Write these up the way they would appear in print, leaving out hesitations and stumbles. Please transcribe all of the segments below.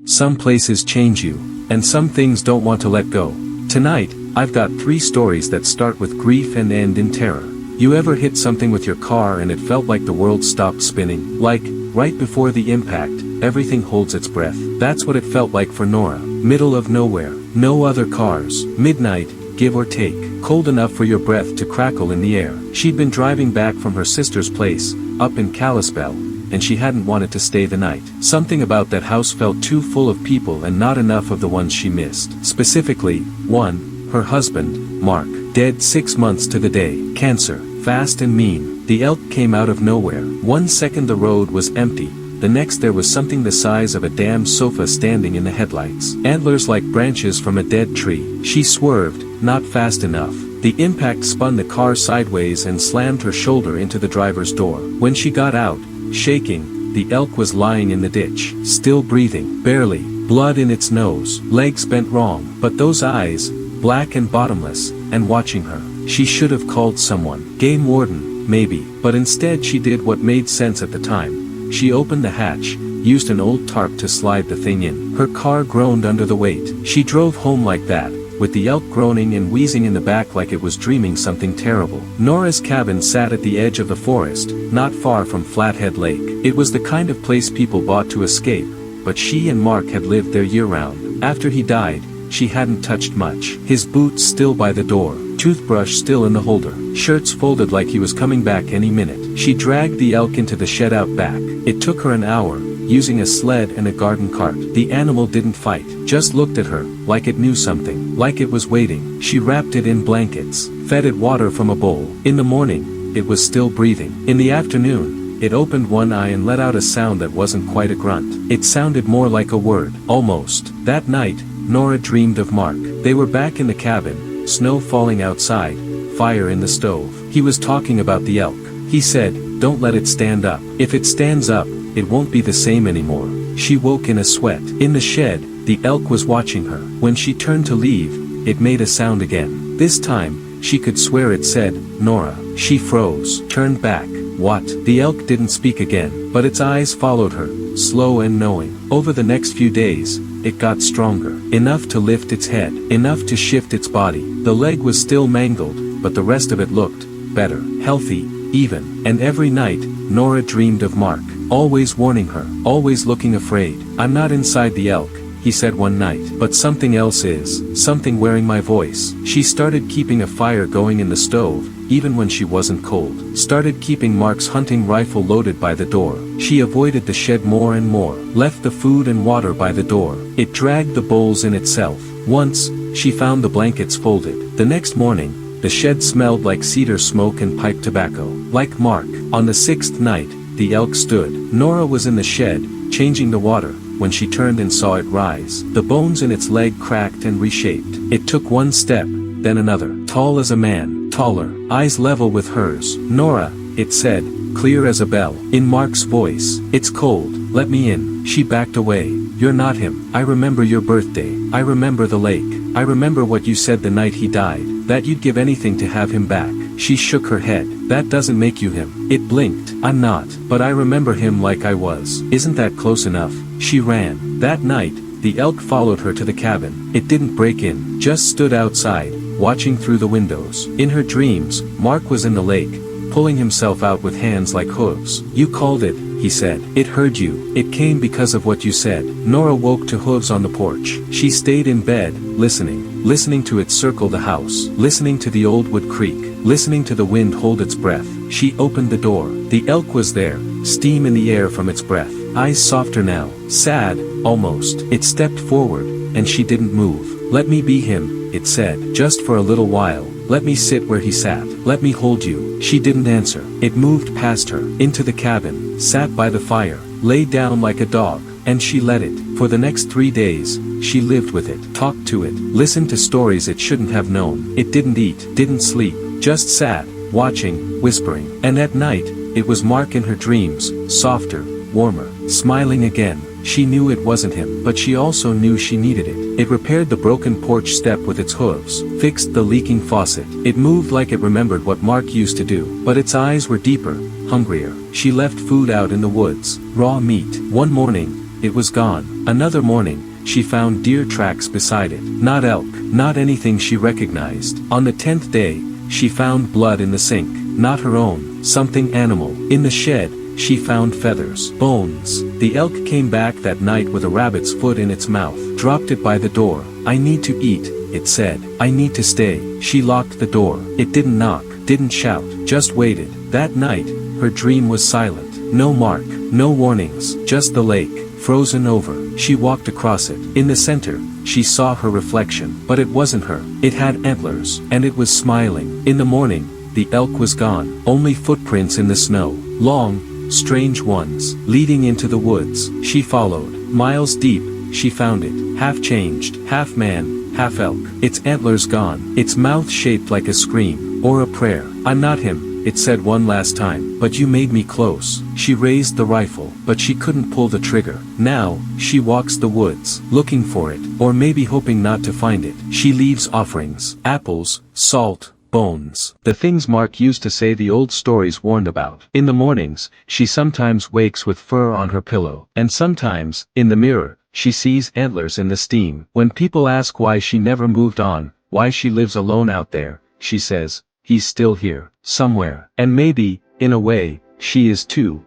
Some places change you, and some things don't want to let go. Tonight, I've got 3 stories that start with grief and end in terror. You ever hit something with your car and it felt like the world stopped spinning? Like, right before the impact, everything holds its breath. That's what it felt like for Nora. Middle of nowhere, no other cars, midnight, give or take, cold enough for your breath to crackle in the air. She'd been driving back from her sister's place, up in Kalispell, and she hadn't wanted to stay the night. Something about that house felt too full of people and not enough of the ones she missed. Specifically, 1, her husband, Mark, dead 6 months to the day, cancer, fast and mean. The elk came out of nowhere. 1 second the road was empty, the next there was something the size of a damn sofa standing in the headlights. Antlers like branches from a dead tree. She swerved, not fast enough. The impact spun the car sideways and slammed her shoulder into the driver's door. When she got out, shaking, the elk was lying in the ditch, still breathing, barely, blood in its nose, legs bent wrong, but those eyes, black and bottomless, and watching her. She should have called someone. Game warden, maybe, but instead she did what made sense at the time. She opened the hatch, used an old tarp to slide the thing in. Her car groaned under the weight. She drove home like that, with the elk groaning and wheezing in the back like it was dreaming something terrible. Nora's cabin sat at the edge of the forest, not far from Flathead Lake. It was the kind of place people bought to escape, but she and Mark had lived there year-round. After he died, she hadn't touched much. His boots still by the door, toothbrush still in the holder, shirts folded like he was coming back any minute. She dragged the elk into the shed out back. It took her an hour, using a sled and a garden cart. The animal didn't fight, just looked at her, like it knew something, like it was waiting. She wrapped it in blankets, fed it water from a bowl. In the morning, it was still breathing. In the afternoon, it opened one eye and let out a sound that wasn't quite a grunt. It sounded more like a word, almost. That night, Nora dreamed of Mark. They were back in the cabin, snow falling outside, fire in the stove. He was talking about the elk. He said, "Don't let it stand up. If it stands up, it won't be the same anymore." She woke in a sweat. In the shed, the elk was watching her. When she turned to leave, it made a sound again. This time, she could swear it said, "Nora." She froze, turned back. What? The elk didn't speak again, but its eyes followed her, slow and knowing. Over the next few days, it got stronger. Enough to lift its head, enough to shift its body. The leg was still mangled, but the rest of it looked better, healthy, even. And every night, Nora dreamed of Mark, always warning her, always looking afraid. "I'm not inside the elk," he said one night, "but something else is, something wearing my voice." She started keeping a fire going in the stove, even when she wasn't cold. Started keeping Mark's hunting rifle loaded by the door. She avoided the shed more and more, left the food and water by the door. It dragged the bowls in itself. Once, she found the blankets folded. The next morning, the shed smelled like cedar smoke and pipe tobacco. Like Mark. On the 6th night, the elk stood. Nora was in the shed, changing the water, when she turned and saw it rise. The bones in its leg cracked and reshaped. It took one step, then another. Tall as a man, taller, eyes level with hers. "Nora," it said, clear as a bell. In Mark's voice, "It's cold, let me in." She backed away. "You're not him. I remember your birthday. I remember the lake. I remember what you said the night he died, that you'd give anything to have him back." She shook her head. "That doesn't make you him." It blinked. "I'm not, but I remember him like I was." "Isn't that close enough?" She ran. That night, the elk followed her to the cabin. It didn't break in, just stood outside, watching through the windows. In her dreams, Mark was in the lake, pulling himself out with hands like hooves. "You called it," he said. "It heard you. It came because of what you said." Nora woke to hooves on the porch. She stayed in bed, listening to it circle the house, listening to the old wood creak, listening to the wind hold its breath. She opened the door. The elk was there, steam in the air from its breath. Eyes softer now, sad, almost. It stepped forward, and she didn't move. "Let me be him," it said. "Just for a little while. Let me sit where he sat. Let me hold you." She didn't answer. It moved past her, into the cabin, sat by the fire, lay down like a dog, and she let it. For the next 3 days, she lived with it, talked to it, listened to stories it shouldn't have known. It didn't eat, didn't sleep, just sat, watching, whispering. And at night, it was Mark in her dreams, softer, warmer, smiling again. She knew it wasn't him, but she also knew she needed it. It repaired the broken porch step with its hooves, fixed the leaking faucet. It moved like it remembered what Mark used to do, but its eyes were deeper, hungrier. She left food out in the woods, raw meat. One morning, it was gone. Another morning, she found deer tracks beside it. Not elk, not anything she recognized. On the 10th day, she found blood in the sink. Not her own, something animal. In the shed, she found feathers, bones. The elk came back that night with a rabbit's foot in its mouth. Dropped it by the door. "I need to eat," it said. "I need to stay." She locked the door. It didn't knock, didn't shout, just waited. That night, her dream was silent. No mark, no warnings, just the lake, frozen over. She walked across it. In the center, she saw her reflection. But it wasn't her. It had antlers, and it was smiling. In the morning, the elk was gone. Only footprints in the snow. Long, strange ones, leading into the woods. She followed. Miles deep, she found it. Half changed, half man, half elk. Its antlers gone. Its mouth shaped like a scream, or a prayer. "I'm not him," it said one last time, "but you made me close." She raised the rifle, but she couldn't pull the trigger. Now, she walks the woods, looking for it, or maybe hoping not to find it. She leaves offerings, apples, salt, bones. The things Mark used to say the old stories warned about. In the mornings, she sometimes wakes with fur on her pillow. And sometimes, in the mirror, she sees antlers in the steam. When people ask why she never moved on, why she lives alone out there, she says, "He's still here, somewhere." And maybe, in a way, she is too.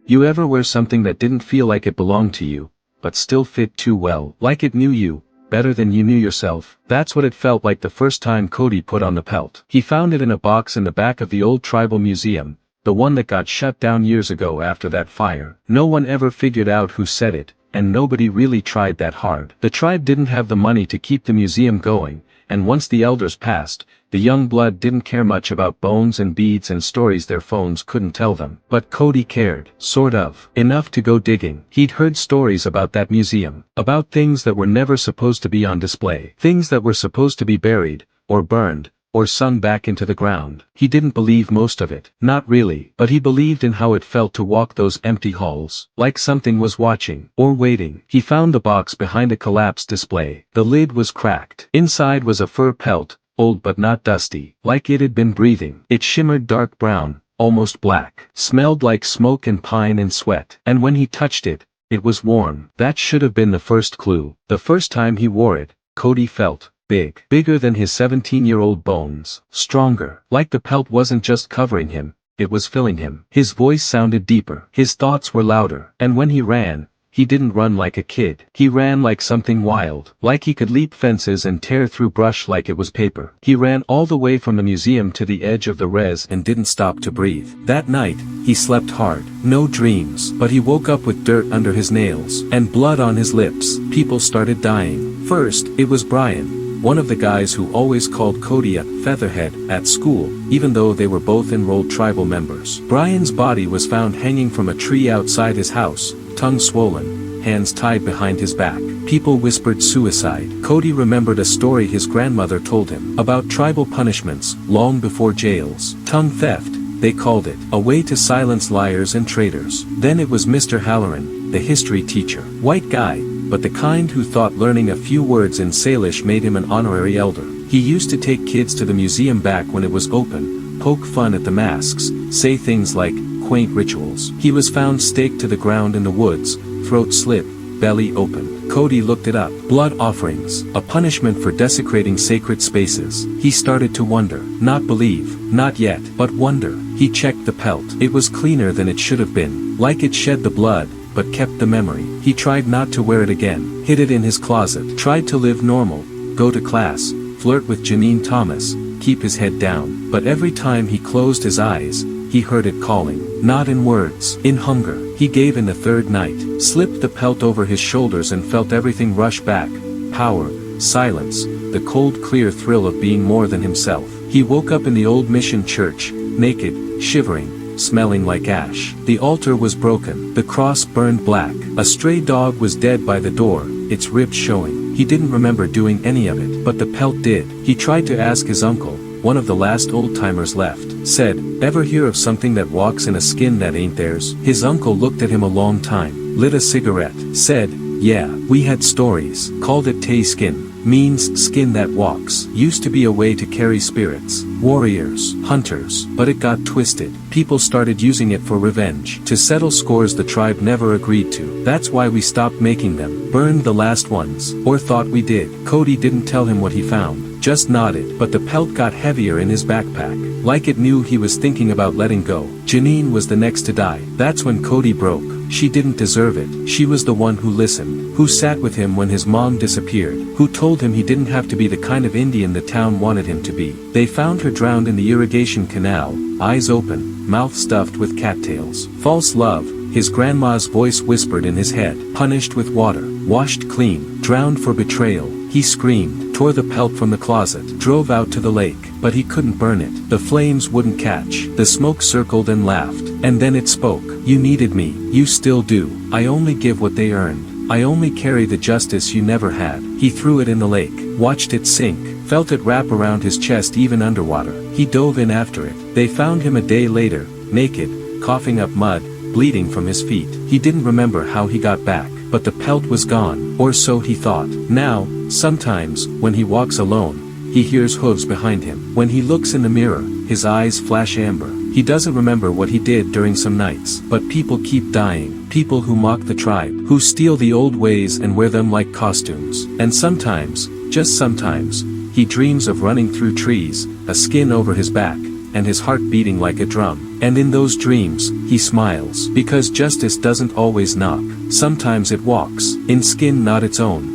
You ever wear something that didn't feel like it belonged to you, but still fit too well, like it knew you, better than you knew yourself? That's what it felt like the first time Cody put on the pelt. He found it in a box in the back of the old tribal museum, the one that got shut down years ago after that fire. No one ever figured out who said it, and nobody really tried that hard. The tribe didn't have the money to keep the museum going, and once the elders passed, the young blood didn't care much about bones and beads and stories their phones couldn't tell them. But Cody cared, sort of, enough to go digging. He'd heard stories about that museum, about things that were never supposed to be on display, things that were supposed to be buried, or burned, or sung back into the ground. He didn't believe most of it, not really, but he believed in how it felt to walk those empty halls, like something was watching, or waiting. He found the box behind a collapsed display. The lid was cracked. Inside was a fur pelt, old but not dusty, like it had been breathing. It shimmered dark brown, almost black, smelled like smoke and pine and sweat. And when he touched it, it was warm. That should have been the first clue. The first time he wore it, Cody felt big. Bigger than his 17-year-old bones. Stronger. Like the pelt wasn't just covering him, it was filling him. His voice sounded deeper. His thoughts were louder. And when he ran, he didn't run like a kid. He ran like something wild. Like he could leap fences and tear through brush like it was paper. He ran all the way from the museum to the edge of the res and didn't stop to breathe. That night, he slept hard. No dreams. But he woke up with dirt under his nails and blood on his lips. People started dying. First, it was Brian, one of the guys who always called Cody a featherhead at school, even though they were both enrolled tribal members. Brian's body was found hanging from a tree outside his house, tongue swollen, hands tied behind his back. People whispered suicide. Cody remembered a story his grandmother told him about tribal punishments, long before jails. Tongue theft, they called it, a way to silence liars and traitors. Then it was Mr. Halloran, the history teacher. White guy, but the kind who thought learning a few words in Salish made him an honorary elder. He used to take kids to the museum back when it was open, poke fun at the masks, say things like quaint rituals. He was found staked to the ground in the woods, throat slit, belly open. Cody looked it up. Blood offerings, a punishment for desecrating sacred spaces. He started to wonder, not believe, not yet, but wonder. He checked the pelt. It was cleaner than it should have been, like it shed the blood, but kept the memory. He tried not to wear it again, hid it in his closet, tried to live normal, go to class, flirt with Janine Thomas, keep his head down. But every time he closed his eyes, he heard it calling, not in words, in hunger. He gave in the third night, slipped the pelt over his shoulders and felt everything rush back, power, silence, the cold clear thrill of being more than himself. He woke up in the old mission church, naked, shivering, smelling like ash. The altar was broken, the cross burned black. A stray dog was dead by the door, its ribs showing. He didn't remember doing any of it, but the pelt did. He tried to ask his uncle, one of the last old-timers left, said, "Ever hear of something that walks in a skin that ain't theirs?" His uncle looked at him a long time, lit a cigarette, said, "Yeah, we had stories, called it Tay Skin, means skin that walks. Used to be a way to carry spirits, warriors, hunters, but it got twisted. People started using it for revenge, to settle scores the tribe never agreed to. That's why we stopped making them, burned the last ones, or thought we did. Cody didn't tell him what he found, just nodded, but the pelt got heavier in his backpack, like it knew he was thinking about letting go. Janine was the next to die. That's when Cody broke. She didn't deserve it. She was the one who listened, who sat with him when his mom disappeared, who told him he didn't have to be the kind of Indian the town wanted him to be. They found her drowned in the irrigation canal, eyes open, mouth stuffed with cattails. False love, his grandma's voice whispered in his head. Punished with water, washed clean, drowned for betrayal. He screamed, tore the pelt from the closet, drove out to the lake, but he couldn't burn it. The flames wouldn't catch. The smoke circled and laughed, and then it spoke. You needed me, you still do. I only give what they earned. I only carry the justice you never had. He threw it in the lake, watched it sink, felt it wrap around his chest even underwater. He dove in after it. They found him a day later, naked, coughing up mud, bleeding from his feet. He didn't remember how he got back, but the pelt was gone, or so he thought. Now, sometimes, when he walks alone, he hears hooves behind him. When he looks in the mirror, his eyes flash amber. He doesn't remember what he did during some nights, but people keep dying. People who mock the tribe, who steal the old ways and wear them like costumes. And sometimes, just sometimes, he dreams of running through trees, a skin over his back, and his heart beating like a drum. And in those dreams, he smiles. Because justice doesn't always knock. Sometimes it walks, in skin not its own.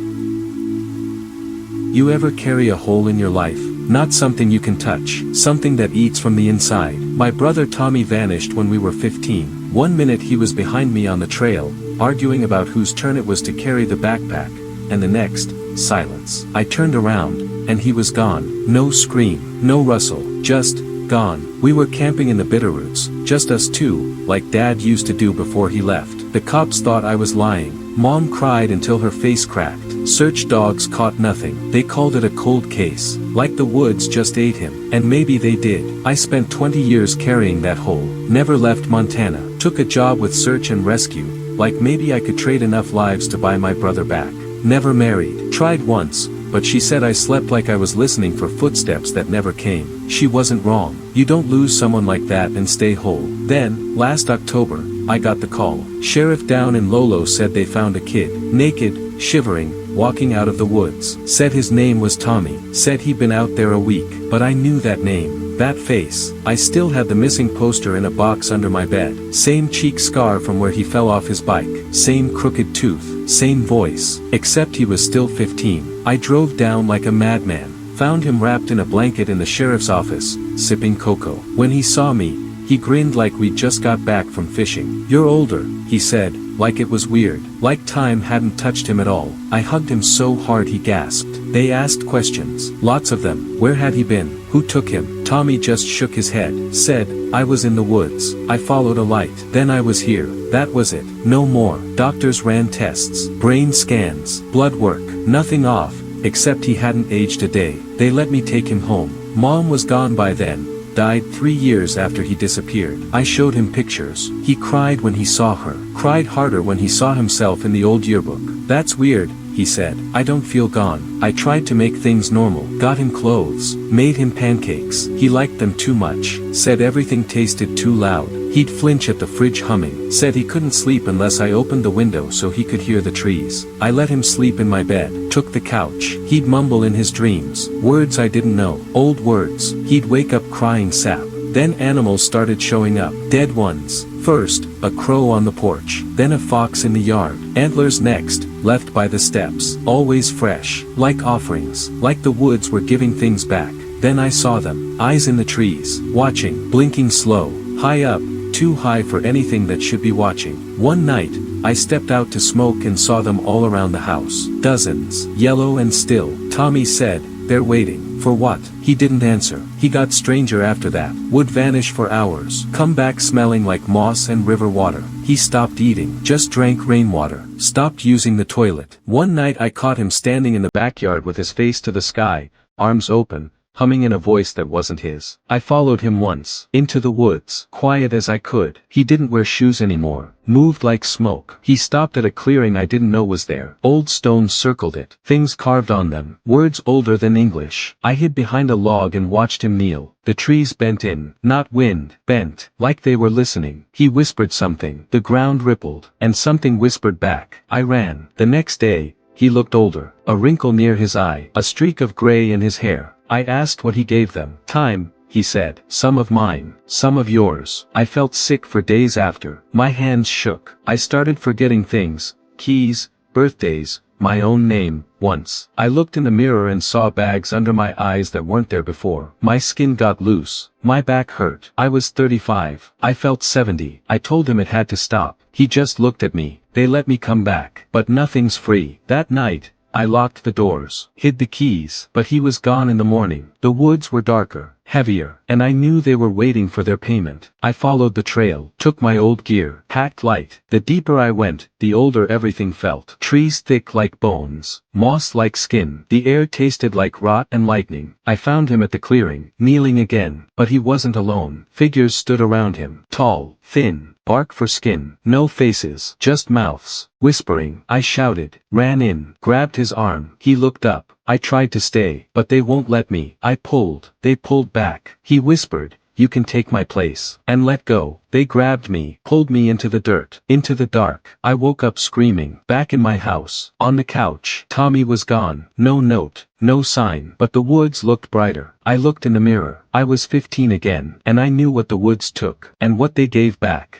You ever carry a hole in your life? Not something you can touch, something that eats from the inside. My brother Tommy vanished when we were 15. One minute he was behind me on the trail, arguing about whose turn it was to carry the backpack, and the next, silence. I turned around, and he was gone. No scream, no rustle, just gone. We were camping in the Bitterroots, just us two, like Dad used to do before he left. The cops thought I was lying. Mom cried until her face cracked. Search dogs caught nothing. They called it a cold case, like the woods just ate him. And maybe they did. I spent 20 years carrying that hole. Never left Montana. Took a job with search and rescue, like maybe I could trade enough lives to buy my brother back. Never married. Tried once, but she said I slept like I was listening for footsteps that never came. She wasn't wrong. You don't lose someone like that and stay whole. Then, last October, I got the call. Sheriff down in Lolo said they found a kid, naked, shivering, walking out of the woods. Said his name was Tommy. Said he'd been out there a week. But I knew that name, that face. I still had the missing poster in a box under my bed. Same cheek scar from where he fell off his bike. Same crooked tooth. Same voice. Except he was still 15. I drove down like a madman. Found him wrapped in a blanket in the sheriff's office, sipping cocoa. When he saw me, he grinned like we'd just got back from fishing. You're older, he said, like it was weird. Like time hadn't touched him at all. I hugged him so hard he gasped. They asked questions. Lots of them. Where had he been? Who took him? Tommy just shook his head. Said, I was in the woods. I followed a light. Then I was here. That was it. No more. Doctors ran tests. Brain scans. Blood work. Nothing off, except he hadn't aged a day. They let me take him home. Mom was gone by then. Died 3 years after he disappeared. I showed him pictures. He cried when he saw her. Cried harder when he saw himself in the old yearbook. That's weird, he said. I don't feel gone. I tried to make things normal. Got him clothes. Made him pancakes. He liked them too much. Said everything tasted too loud. He'd flinch at the fridge humming. Said he couldn't sleep unless I opened the window so he could hear the trees. I let him sleep in my bed. Took the couch. He'd mumble in his dreams. Words I didn't know. Old words. He'd wake up crying sap. Then animals started showing up. Dead ones. First, a crow on the porch. Then a fox in the yard. Antlers next, left by the steps. Always fresh. Like offerings. Like the woods were giving things back. Then I saw them. Eyes in the trees. Watching. Blinking slow. High up. Too high for anything that should be watching. One night, I stepped out to smoke and saw them all around the house. Dozens. Yellow and still. Tommy said, they're waiting. For what? He didn't answer. He got stranger after that. Would vanish for hours. Come back smelling like moss and river water. He stopped eating. Just drank rainwater. Stopped using the toilet. One night I caught him standing in the backyard with his face to the sky, arms open, humming in a voice that wasn't his. I followed him once, into the woods, quiet as I could. He didn't wear shoes anymore, moved like smoke. He stopped at a clearing I didn't know was there. Old stones circled it, things carved on them, words older than English. I hid behind a log and watched him kneel. The trees bent in, not wind, bent, like they were listening. He whispered something, the ground rippled, and something whispered back. I ran. The next day, he looked older, a wrinkle near his eye, a streak of gray in his hair. I asked what he gave them. Time, he said. Some of mine, some of yours. I felt sick for days after. My hands shook. I started forgetting things, keys, birthdays, my own name. Once, I looked in the mirror and saw bags under my eyes that weren't there before. My skin got loose. My back hurt. I was 35. I felt 70. I told him it had to stop. He just looked at me. They let me come back. But nothing's free. That night, I locked the doors, hid the keys, but he was gone in the morning. The woods were darker, heavier, and I knew they were waiting for their payment. I followed the trail, took my old gear, packed light. The deeper I went, the older everything felt. Trees thick like bones, moss like skin. The air tasted like rot and lightning. I found him at the clearing, kneeling again, but he wasn't alone. Figures stood around him, tall, thin, bark for skin, no faces, just mouths, whispering. I shouted, ran in, grabbed his arm. He looked up. I tried to stay, but they won't let me. I pulled. They pulled back. He whispered, you can take my place, and let go. They grabbed me, pulled me into the dirt, into the dark. I woke up screaming, back in my house, on the couch. Tommy was gone. No note, no sign, but the woods looked brighter. I looked in the mirror. I was 15 again, and I knew what the woods took, and what they gave back.